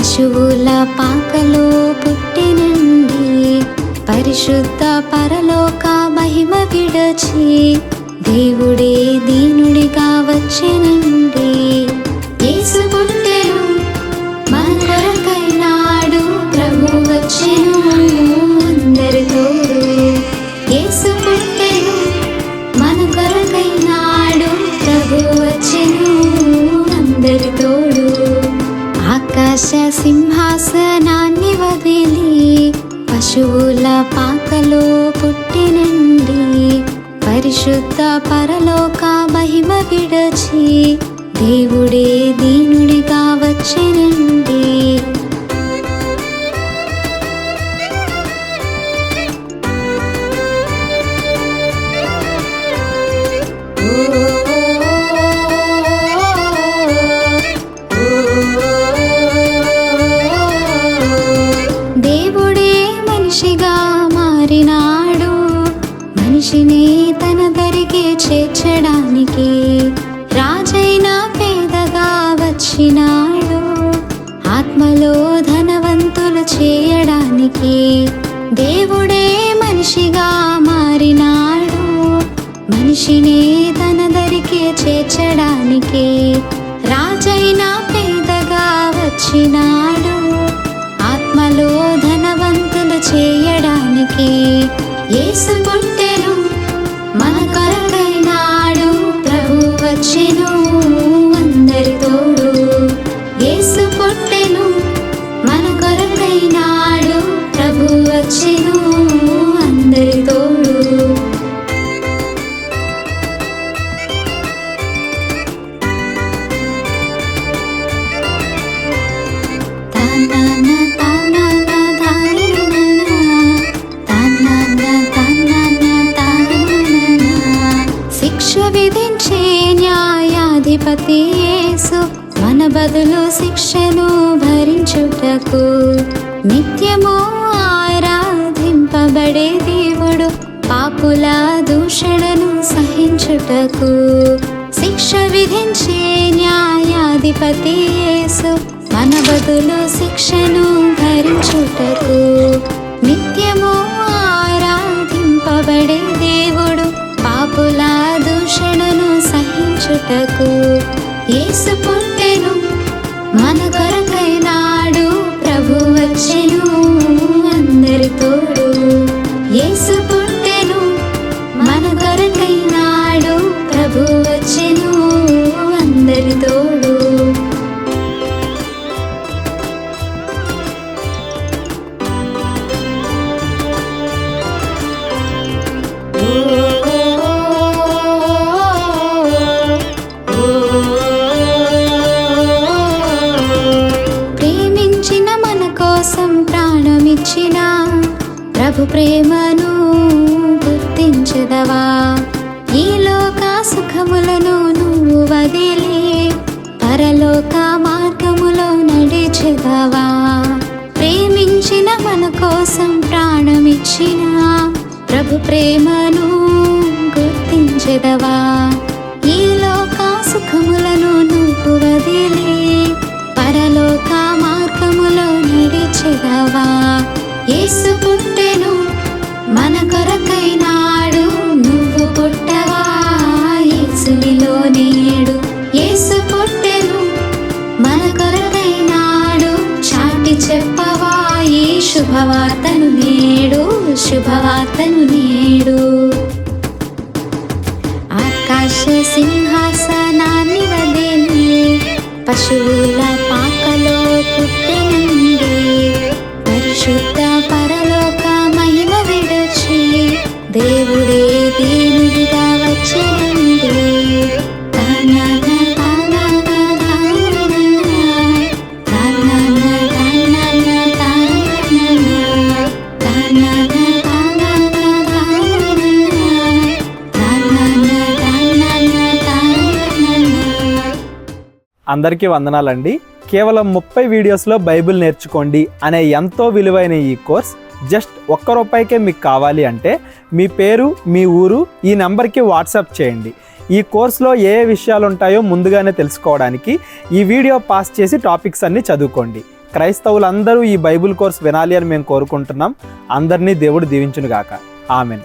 పశువుల పాకలో పుట్టినండి, పరిశుద్ధ పరలోక మహిమ విడచి దేవుడే దీనుడిగా వచ్చెనండి. యేసు పుట్టెను మన కొరకైనాడు, ప్రభు వచ్చెను అందరి తోడు. యేసు పుట్టెను మన కొరకైనాడు, ప్రభు వచ్చెను అందరి తోడు. ఆకాశ సింహాసనాన్ని వదిలి పశువుల పాకలో పుట్టినండి, పరిశుద్ధ పరలోక మహిమ విడచి దేవుడే దీనుడిగా వచ్చెనండి. దేవుడే మనిషిగా మారినాడు, మనిషిని తన దరికి చేర్చడానికి. రాజైన పేదగా వచ్చినాడు, ఆత్మలో ధనవంతులు చేయడానికి. దేవుడే మనిషిగా మారినాడు, మనిషిని తన దరికి చేర్చడానికి. రాజైన పేదగా వచ్చినాడు, ఆత్మలో ధనవంతులు చేయడానికి. యేసు పుట్టెను మన కొరకైనాడు, ప్రభు వచ్చెను అందరి తోడు. యేసు పుట్టెను మన కొరకైనాడు, ప్రభు వచ్చెను అందరి తోడు. శిక్ష విధించే న్యాయాధిపతి యేసు మన బదులు శిక్షను భరించుటకు, నిత్యము ఆరాధింపబడే దేవుడు పాపుల దూషణను సహించుటకు. శిక్ష విధించే న్యాయాధిపతి యేసు మన బదులు శిక్షను భరించుటకు, నిత్యము ఆరాధింపబడే దేవుడు పాపుల దూషణను సహించుటకు. యేసు పుట్టెను మన కొరకైనాడు, ప్రభు వచ్చెను అందరి తోడు. యేసు పుట్టెను మన కొరకైనాడు, ప్రభు వచ్చెను అందరి తోడు. ప్రేమించిన మన కోసం ప్రాణమిచ్చిన ప్రభు ప్రేమను గుర్తించదవా? ఈ లోక సుఖములను నువ్వు వదిలి పరలోక మార్గములో నడిచెదవా? ప్రేమించిన మన కోసం ప్రాణమిచ్చిన ప్రభు ప్రేమను గుర్తించెదవా? ఈ లోక సుఖములను నువ్వు వదిలి పరలోక మార్గములో నడిచెదవా? యేసు పుట్టెను మన కొరకైనాడు, నువ్వు పుట్టవా యేసునిలో నేడు? యేసు పుట్టెను మన కొరకైనాడు, చాటి చెప్పవా ఈ శుభవార్తను నేడు, శుభవార్తను నేడు. ఆకాశ సింహాసనాన్ని వదిలి పశువుల పాకలో పుట్టినండి, పరిశుద్ధ పరలోక మహిమ విడచి దేవుడే దీనుడిగా వచ్చెనండి. అందరికీ వందనాలండి. కేవలం 30 వీడియోస్లో బైబిల్ నేర్చుకోండి అనే ఎంతో విలువైన ఈ కోర్స్ జస్ట్ ₹1 మీకు కావాలి అంటే మీ పేరు, మీ ఊరు ఈ నెంబర్కి వాట్సాప్ చేయండి. ఈ కోర్సులో ఏ విషయాలు ఉంటాయో ముందుగానే తెలుసుకోవడానికి ఈ వీడియో పాస్ చేసి టాపిక్స్ అన్నీ చదువుకోండి. క్రైస్తవులందరూ ఈ బైబిల్ కోర్స్ వినాలి అని మేము కోరుకుంటున్నాం. అందరినీ దేవుడు దీవించును గాక. ఆమెన్.